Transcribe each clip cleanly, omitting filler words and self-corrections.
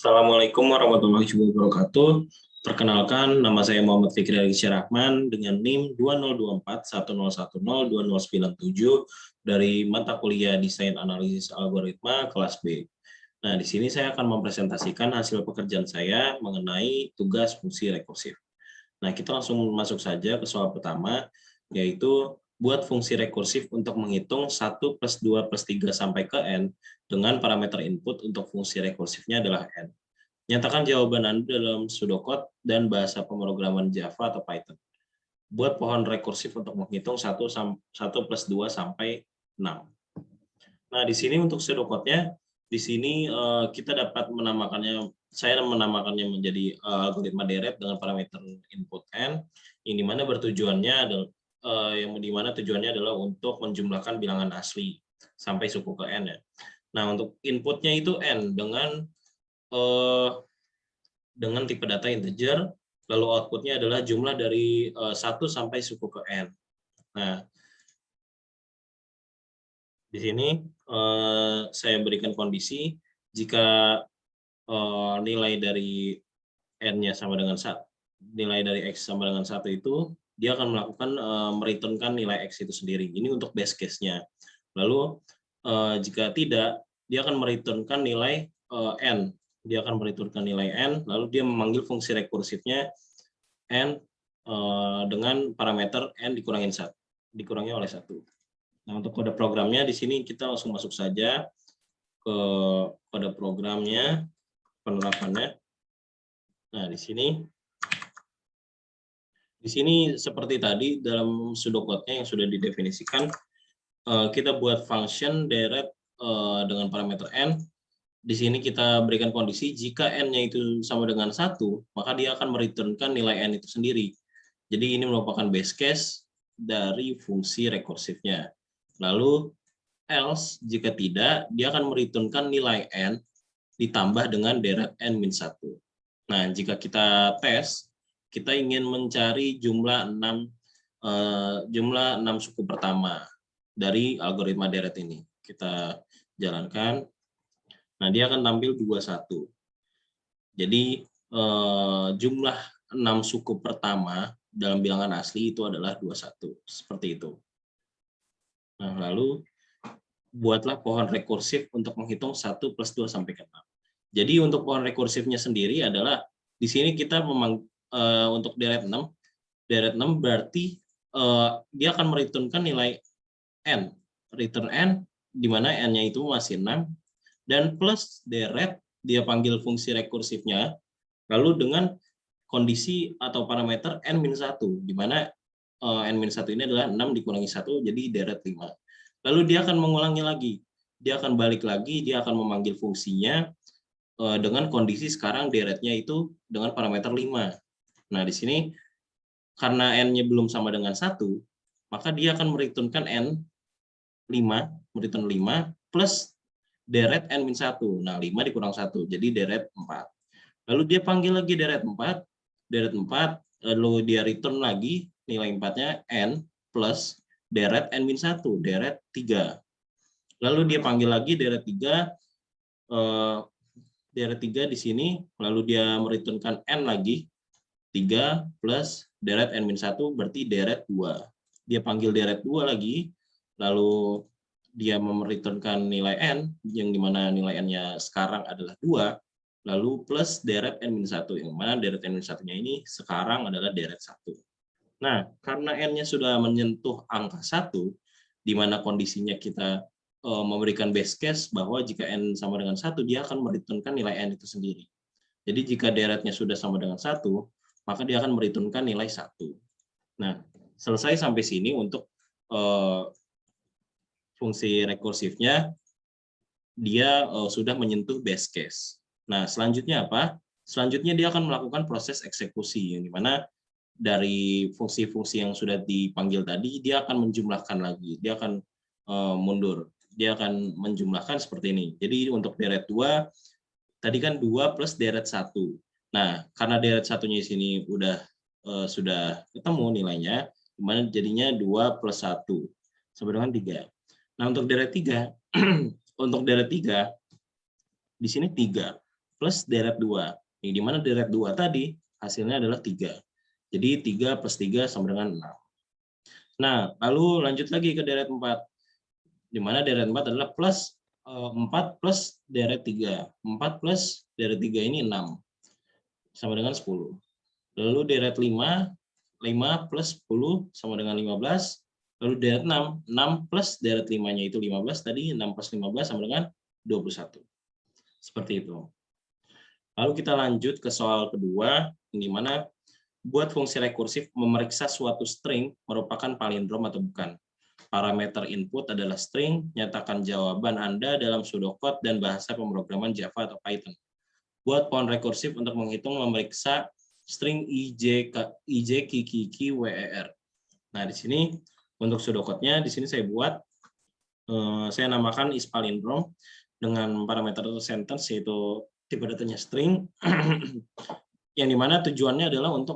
Assalamualaikum warahmatullahi wabarakatuh. Perkenalkan, nama saya Muhammad Fikri Rahman dengan NIM 202410102097 dari mata kuliah Desain Analisis Algoritma kelas B. Nah, di sini saya akan mempresentasikan hasil pekerjaan saya mengenai tugas fungsi rekursif. Nah, kita langsung masuk saja ke soal pertama, yaitu buat fungsi rekursif untuk menghitung 1 plus 2 plus 3 sampai ke N dengan parameter input untuk fungsi rekursifnya adalah N. Nyatakan jawaban Anda dalam pseudocode dan bahasa pemrograman Java atau Python. Buat pohon rekursif untuk menghitung 1 plus 2 sampai 6. Nah, di sini untuk pseudocode-nya, di sini kita dapat menamakannya, saya menamakannya menjadi algoritma deret dengan parameter input N, yang dimana bertujuannya adalah tujuannya adalah untuk menjumlahkan bilangan asli sampai suku ke N ya. Nah, untuk inputnya itu N dengan tipe data integer, lalu outputnya adalah jumlah dari 1 sampai suku ke N. Nah, di sini saya berikan kondisi jika nilai dari N-nya sama dengan 1, nilai dari X sama dengan 1 itu, dia akan melakukan mereturnkan nilai X itu sendiri. Ini untuk base case-nya. Lalu jika tidak, dia akan mereturnkan nilai N. Dia akan mereturnkan nilai N, lalu dia memanggil fungsi rekursifnya N dengan parameter N dikurangi oleh 1. Nah, untuk kode programnya di sini kita langsung masuk saja ke kode programnya, penerapannya. Nah, di sini seperti tadi dalam pseudocode-nya yang sudah didefinisikan, kita buat function deret dengan parameter N. Di sini kita berikan kondisi jika N-nya itu sama dengan 1, maka dia akan mereturnkan nilai N itu sendiri. Jadi ini merupakan base case dari fungsi rekursifnya. Lalu else jika tidak, dia akan mereturnkan nilai N ditambah dengan deret N-1. Nah, jika kita tes, kita ingin mencari jumlah 6 suku pertama dari algoritma deret ini. Kita jalankan. Nah, dia akan tampil 21. Jadi jumlah 6 suku pertama dalam bilangan asli itu adalah 21. Seperti itu. Nah, lalu buatlah pohon rekursif untuk menghitung 1 plus 2 sampai ke 6. Jadi untuk pohon rekursifnya sendiri adalah di sini kita untuk deret 6 berarti dia akan mereturnkan nilai N. Return N di mana N-nya itu masih 6 dan plus deret dia panggil fungsi rekursifnya lalu dengan kondisi atau parameter N-1 di mana N-1 ini adalah 6 dikurangi 1 jadi deret 5. Lalu dia akan mengulangi lagi. Dia akan balik lagi, dia akan memanggil fungsinya dengan kondisi sekarang deretnya itu dengan parameter 5. Nah, di sini karena N-nya belum sama dengan 1, maka dia akan mereturnkan N5, mereturn 5 plus deret N-1. Nah, 5 dikurang 1, jadi deret 4. Lalu dia panggil lagi deret 4, lalu dia return lagi nilai 4-nya N plus deret N-1, deret 3. Lalu dia panggil lagi deret 3, di sini, lalu dia mereturnkan N lagi, 3 plus deret N-1 berarti deret 2. Dia panggil deret 2 lagi, lalu dia mereturnkan nilai N, yang dimana nilai N-nya sekarang adalah 2, lalu plus deret N-1, yang mana deret N-1-nya ini sekarang adalah deret 1. Nah, karena N-nya sudah menyentuh angka 1, di mana kondisinya kita memberikan base case bahwa jika N sama dengan 1, dia akan mereturnkan nilai N itu sendiri. Jadi jika deretnya sudah sama dengan 1, maka dia akan mereturnkan nilai 1. Nah, selesai sampai sini untuk fungsi rekursifnya, dia sudah menyentuh base case. Nah, selanjutnya apa? Selanjutnya dia akan melakukan proses eksekusi, yang dimana dari fungsi-fungsi yang sudah dipanggil tadi, dia akan menjumlahkan lagi. Dia akan mundur. Dia akan menjumlahkan seperti ini. Jadi untuk deret 2, tadi kan 2 plus deret 1. Nah, karena deret 1-nya di sini sudah ketemu nilainya, dimana jadinya 2 plus 1 sama dengan 3. Nah, untuk deret 3, di sini 3. plus deret 2. Yang dimana deret 2 tadi hasilnya adalah 3. Jadi 3 plus 3 sama dengan 6. Nah, lalu lanjut lagi ke deret 4. Dimana deret 4 adalah plus 4 plus deret 3. 4 plus deret 3 ini 6. Sama dengan 10. Lalu deret 5. 5 plus 10 sama dengan 15. Lalu deret 6. 6 plus deret 5-nya itu 15 tadi. 6 plus 15 sama dengan 21. Seperti itu. Lalu kita lanjut ke soal kedua, di mana buat fungsi rekursif memeriksa suatu string merupakan palindrom atau bukan. Parameter input adalah string, nyatakan jawaban Anda dalam pseudocode dan bahasa pemrograman Java atau Python. Buat pohon rekursif untuk menghitung memeriksa string ij, kiki, wer. Nah, di sini untuk pseudocode-nya, di sini saya buat, saya namakan is palindrom dengan parameter sentence, yaitu tipe datanya string, yang dimana tujuannya adalah untuk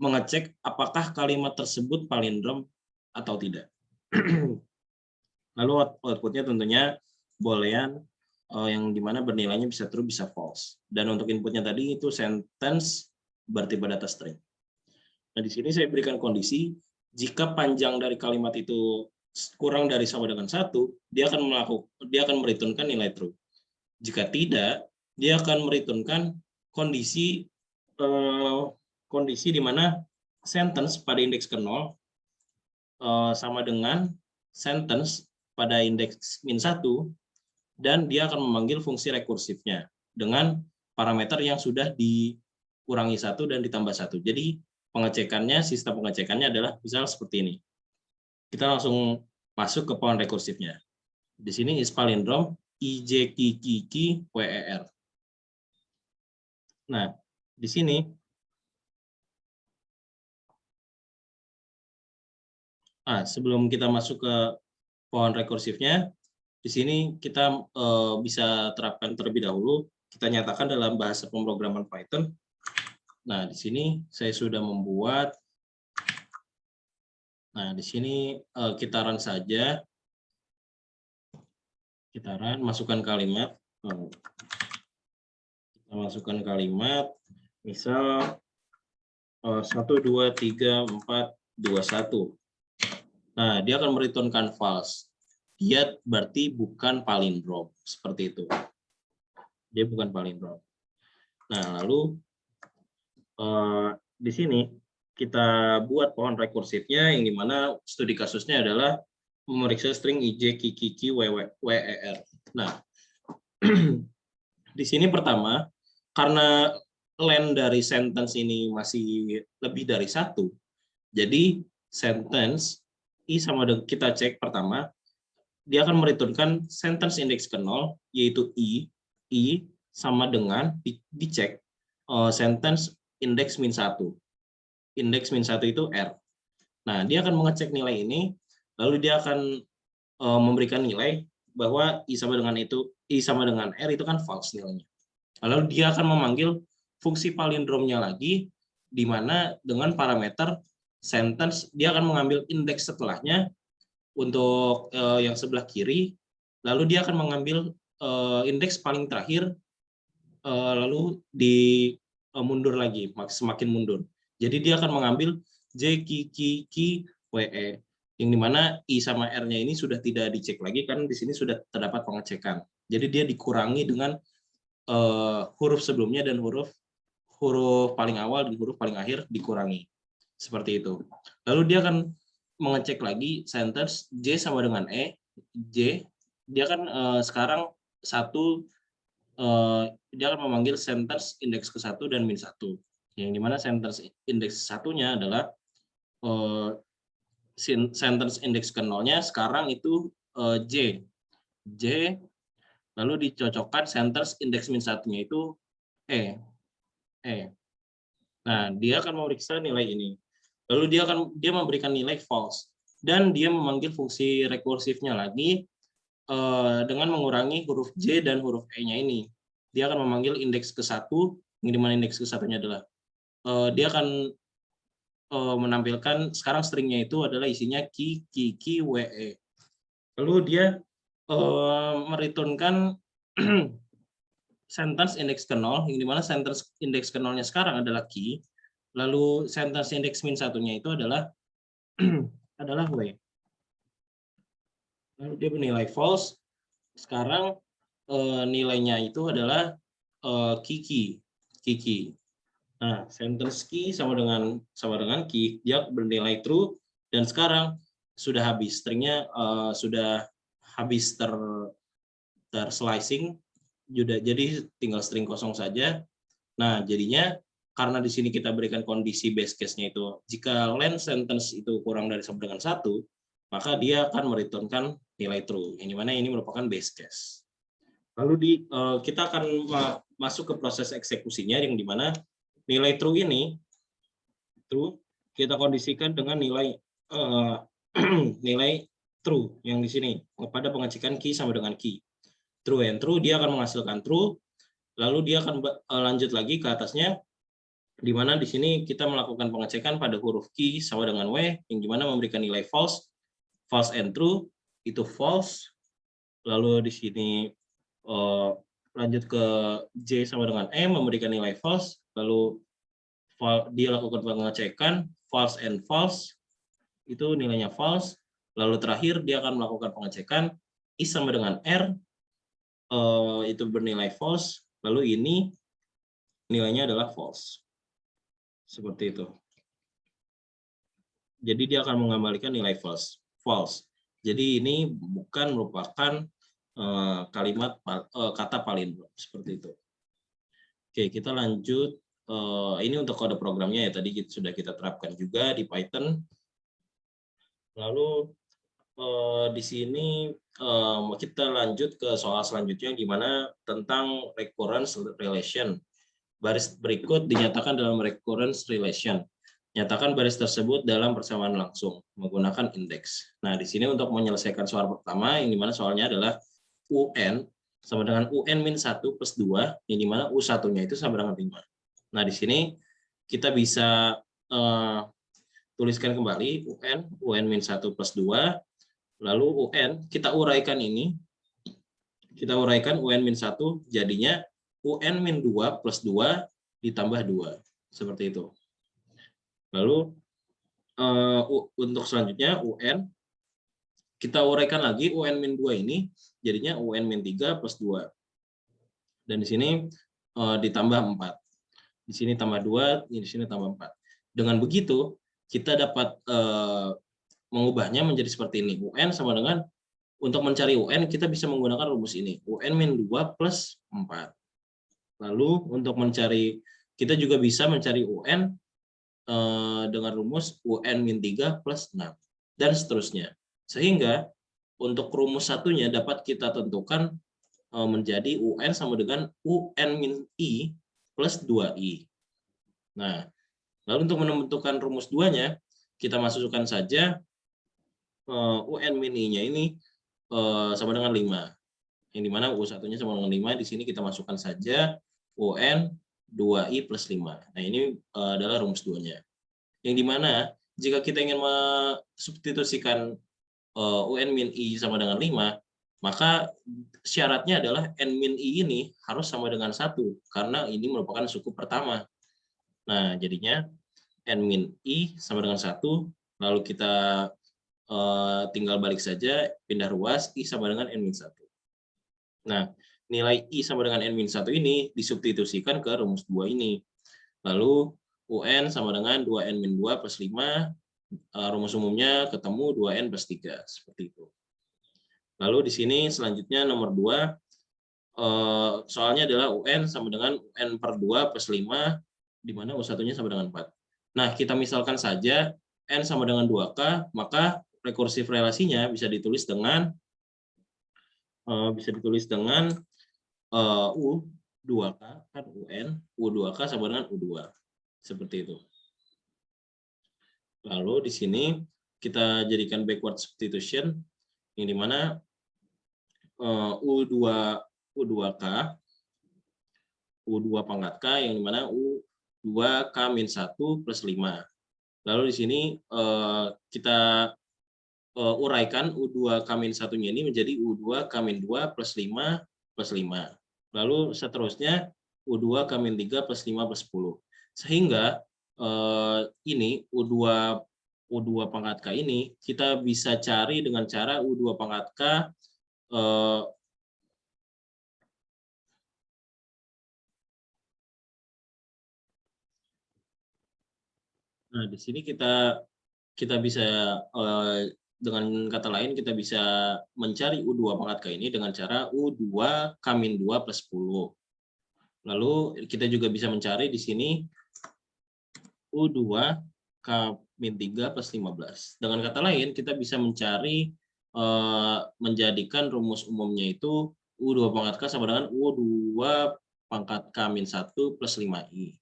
mengecek apakah kalimat tersebut palindrom atau tidak. Lalu outputnya tentunya boolean, yang dimana bernilainya bisa true bisa false. Dan untuk inputnya tadi itu sentence bertipe data string. Nah, di sini saya berikan kondisi jika panjang dari kalimat itu kurang dari sama dengan 1, dia akan mereturnkan nilai true. Jika tidak, dia akan mereturnkan kondisi di mana sentence pada indeks ke 0 sama dengan sentence pada indeks -1, dan dia akan memanggil fungsi rekursifnya dengan parameter yang sudah dikurangi 1 dan ditambah 1. Jadi sistem pengecekannya adalah misal seperti ini. Kita langsung masuk ke pohon rekursifnya. Di sini is palindrom ij, kiki, wer. Nah, di sini sebelum kita masuk ke pohon rekursifnya, di sini kita bisa terapkan terlebih dahulu. Kita nyatakan dalam bahasa pemrograman Python. Nah, di sini saya sudah membuat. Nah, di sini kita run saja. Kita run, masukkan kalimat. Kita masukkan kalimat, misal 1, 2, 3, 4, 2, 1. Nah, dia akan mereturnkan false. Dia berarti bukan palindrom, seperti itu. Dia bukan palindrom. Nah, lalu di sini kita buat pohon rekursifnya, yang dimana studi kasusnya adalah memeriksa string ij, kiki, wer. Nah, di sini pertama, karena length dari sentence ini masih lebih dari 1, jadi sentence i sama dengan, kita cek pertama, dia akan mereturnkan sentence index ke 0, yaitu i sama dengan dicek sentence index -1. Index -1 itu r. Nah, dia akan mengecek nilai ini, lalu dia akan memberikan nilai bahwa i sama dengan r itu kan false nilainya. Lalu dia akan memanggil fungsi palindromnya lagi, di mana dengan parameter sentence dia akan mengambil indeks setelahnya untuk yang sebelah kiri, lalu dia akan mengambil indeks paling terakhir, lalu mundur lagi, semakin mundur. Jadi dia akan mengambil j, ki, we, yang dimana i sama r-nya ini sudah tidak dicek lagi karena di sini sudah terdapat pengecekan. Jadi dia dikurangi dengan huruf sebelumnya dan huruf paling awal dan huruf paling akhir dikurangi. Seperti itu. Lalu dia akan mengecek lagi sentence j sama dengan j. Dia akan sekarang dia akan memanggil sentence indeks ke-1 dan -1. Yang dimana sentence indeks satunya adalah sentence indeks ke-0-nya sekarang itu j. Lalu dicocokkan sentence indeks -1-nya itu e. Nah, dia akan memeriksa nilai ini. Lalu dia memberikan nilai false, dan dia memanggil fungsi rekursifnya lagi dengan mengurangi huruf j dan huruf e-nya ini. Dia akan memanggil indeks ke-1, yang dimana indeks ke-1-nya adalah dia akan menampilkan sekarang stringnya itu adalah isinya ki, kiki, we. Lalu dia mereturnkan sentence indeks ke 0, yang dimana sentence indeks ke 0-nya sekarang adalah key, lalu sentence indeks min satunya itu adalah adalah W. Lalu dia bernilai false. Sekarang nilainya itu adalah key. Nah, sentence key sama dengan key, dia bernilai true, dan sekarang sudah habis stringnya, sudah habis terslicing, jadi tinggal string kosong saja. Nah, jadinya karena di sini kita berikan kondisi base case-nya itu jika length sentence itu kurang dari sama dengan 1, maka dia akan mereturnkan nilai true, yang dimana ini merupakan base case. Lalu kita akan masuk ke proses eksekusinya, yang dimana nilai true ini kita kondisikan dengan nilai nilai true yang di sini pada pengecekan key sama dengan key. True and true, dia akan menghasilkan true, lalu dia akan lanjut lagi ke atasnya, di mana di sini kita melakukan pengecekan pada huruf key sama dengan W, yang dimana memberikan nilai false and true, itu false, lalu di sini lanjut ke J sama dengan M, memberikan nilai false, lalu dia lakukan pengecekan false and false, itu nilainya false, lalu terakhir dia akan melakukan pengecekan I sama dengan R, itu bernilai false, lalu ini nilainya adalah false. Seperti itu. Jadi dia akan mengembalikan nilai false. Jadi ini bukan merupakan kalimat kata palindrom, seperti itu. Oke, kita lanjut. Ini untuk kode programnya ya, tadi sudah kita terapkan juga di Python. Lalu di sini kita lanjut ke soal selanjutnya, gimana tentang recurrence relation. Baris berikut dinyatakan dalam recurrence relation. Nyatakan baris tersebut dalam persamaan langsung menggunakan indeks. Nah, di sini untuk menyelesaikan soal pertama, yang dimana soalnya adalah UN sama dengan UN-1 plus 2, yang dimana U1-nya itu sama dengan 5. Nah, di sini kita bisa tuliskan kembali UN-1 plus 2, lalu UN, kita uraikan ini, kita uraikan UN-1 jadinya UN-2 plus 2 ditambah 2, seperti itu. Lalu untuk selanjutnya UN, kita uraikan lagi UN-2 ini, jadinya UN-3 plus 2. Dan di sini ditambah 4. Di sini tambah 2, di sini tambah 4. Dengan begitu, kita dapat mengubahnya menjadi seperti ini. UN sama dengan, untuk mencari UN, kita bisa menggunakan rumus ini. UN-2 plus 4. Lalu untuk mencari, kita juga bisa mencari UN dengan rumus UN-3 plus 6. Dan seterusnya. Sehingga untuk rumus satunya dapat kita tentukan menjadi UN sama dengan UN-I plus 2I. Nah, lalu untuk menentukan rumus 2-nya, kita masukkan saja UN-I-nya ini sama dengan 5. Yang dimana U1-nya sama dengan 5, di sini kita masukkan saja UN 2I plus 5. Nah, ini adalah rumus 2-nya. Yang dimana jika kita ingin mensubstitusikan UN-I sama dengan 5, maka syaratnya adalah N-I ini harus sama dengan 1, karena ini merupakan suku pertama. Nah, jadinya N-I sama dengan 1, lalu kita tinggal balik saja, pindah ruas, I sama dengan N-1. Nah, nilai I sama dengan N-1 ini disubstitusikan ke rumus 2 ini. Lalu UN sama dengan 2N-2 plus 5, rumus umumnya ketemu 2N plus 3, seperti itu. Lalu di sini selanjutnya nomor 2, soalnya adalah UN sama dengan UN per 2 plus 5, di mana U1-nya sama dengan 4. Nah, kita misalkan saja N sama dengan 2K, maka rekursif relasinya bisa ditulis dengan U2K, kan UN, U2K sama dengan U2. Seperti itu. Lalu di sini kita jadikan backward substitution, yang dimana U2K, U2 pangkat K, yang dimana U2K-1 plus 5. Lalu di sini kita uraikan U2K-1-nya ini menjadi U2K-2 plus 5 plus 5. lalu seterusnya U2 K-3 plus 5 plus 10. Sehingga ini U2 pangkat K ini kita bisa cari dengan cara U2 pangkat K nah, di sini kita bisa dengan kata lain kita bisa mencari U2 pangkat K ini dengan cara U2 K-2 plus 10. Lalu kita juga bisa mencari di sini U2 K-3 plus 15. Dengan kata lain kita bisa mencari menjadikan rumus umumnya itu U2 pangkat K sama dengan U2 pangkat K-1 plus 5I.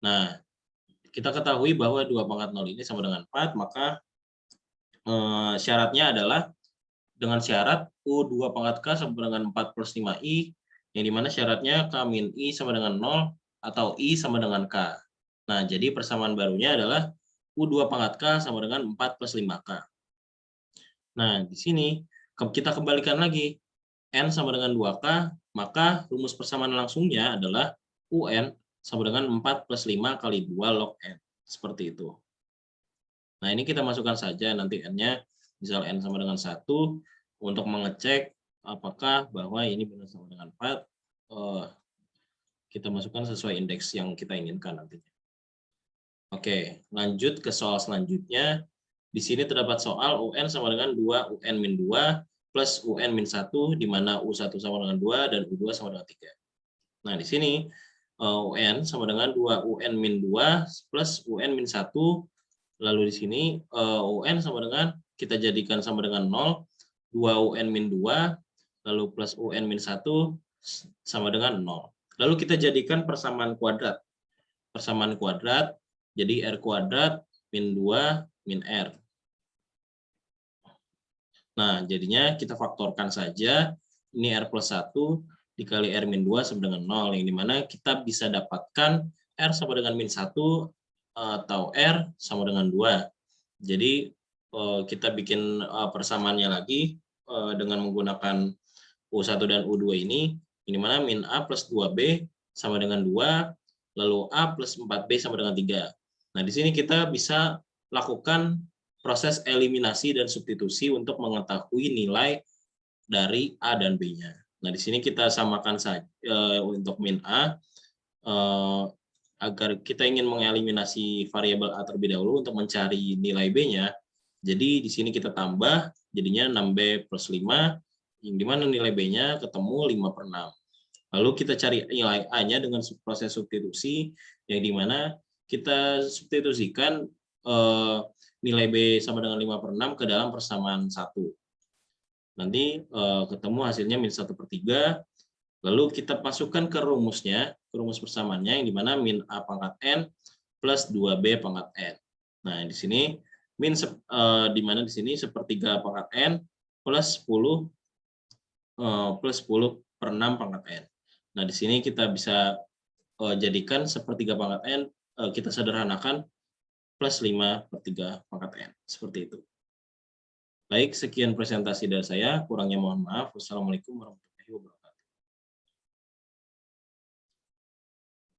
Nah, kita ketahui bahwa 2 pangkat 0 ini sama dengan 4, maka syaratnya adalah dengan syarat U2 pangkat K sama dengan 4 plus 5I, yang dimana syaratnya K-I sama dengan 0 atau I sama dengan K. Nah, jadi persamaan barunya adalah U2 pangkat K sama dengan 4 plus 5K. Nah, di sini kita kembalikan lagi. N sama dengan 2K, maka rumus persamaan langsungnya adalah UN sama dengan 4 plus 5 kali 2 log N. Seperti itu. Nah, ini kita masukkan saja nanti N-nya, misal N sama dengan 1, untuk mengecek apakah bahwa ini benar sama dengan 4, kita masukkan sesuai indeks yang kita inginkan nantinya. Oke, lanjut ke soal selanjutnya. Di sini terdapat soal UN sama dengan 2 UN-2 plus UN-1, di mana U1 sama dengan 2 dan U2 sama dengan 3. Nah, di sini UN sama dengan 2 UN-2 plus UN-1, lalu di sini UN sama dengan, kita jadikan sama dengan 0, 2 UN-2, lalu plus UN-1 sama dengan 0. Lalu kita jadikan persamaan kuadrat. Persamaan kuadrat, jadi R kuadrat min 2 min R. Nah, jadinya kita faktorkan saja, ini R plus 1 dikali R min 2 sama dengan 0, yang dimana kita bisa dapatkan R sama dengan min 1 atau R sama dengan 2. Jadi kita bikin persamaannya lagi dengan menggunakan U1 dan U2 ini, yang dimana min A plus 2B sama dengan 2, lalu A plus 4B sama dengan 3. Nah, di sini kita bisa lakukan proses eliminasi dan substitusi untuk mengetahui nilai dari A dan B-nya. Nah, di sini kita samakan saja untuk min A, agar kita ingin mengeliminasi variabel A terlebih dahulu untuk mencari nilai B-nya. Jadi di sini kita tambah, jadinya 6B plus 5, yang dimana nilai B-nya ketemu 5 per 6. Lalu kita cari nilai A-nya dengan proses substitusi, yang dimana kita substitusikan nilai B sama dengan 5 per 6 ke dalam persamaan 1. Nanti ketemu hasilnya min 1 per 3, lalu kita masukkan ke rumusnya, ke rumus persamaannya, yang dimana min A pangkat N plus 2B pangkat N. Nah, di sini min dimana di sini sepertiga pangkat N plus 10 per 6 pangkat N. Nah, di sini kita bisa jadikan sepertiga pangkat N, kita sederhanakan plus 5 per 3 pangkat N. Seperti itu. Baik, sekian presentasi dari saya. Kurangnya mohon maaf. Wassalamualaikum warahmatullahi wabarakatuh.